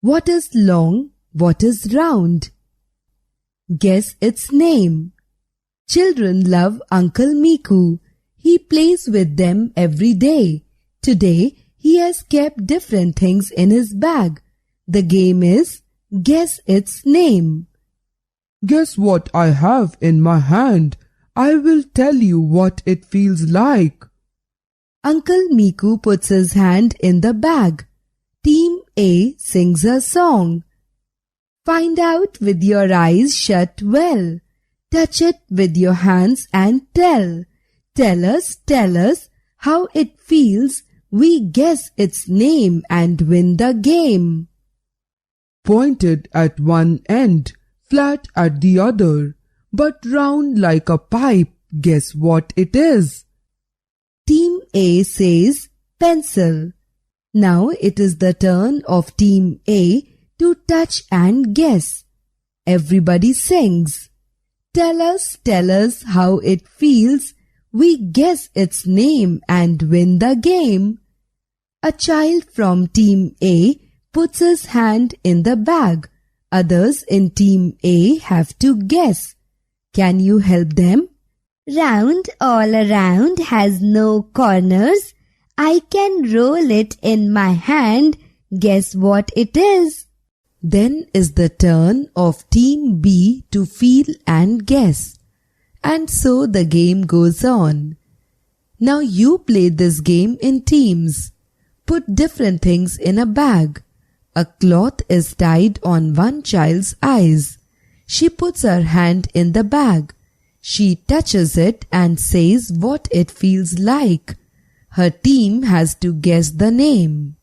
What is long? What is round? Guess its name. Children love Uncle Miku. He plays with them every day. Today, he has kept different things in his bag. The game is Guess its name. Guess what I have in my hand? I will tell you what it feels like. Uncle Miku puts his hand in the bag. Team A sings a song. Find out with your eyes shut well. Touch it with your hands and tell. Tell us how it feels. We guess its name and win the game. Pointed at one end, flat at the other, but round like a pipe. Guess what it is? Team A says pencil. Now it is the turn of Team A to touch and guess. Everybody sings. Tell us how it feels. We guess its name and win the game. A child from Team A puts his hand in the bag. Others in Team A have to guess. Can you help them? Round all around has no corners. I can roll it in my hand. Guess what it is? Then is the turn of Team B to feel and guess. And so the game goes on. Now you play this game in teams. Put different things in a bag. A cloth is tied on one child's eyes. She puts her hand in the bag. She touches it and says what it feels like. Her team has to guess the name.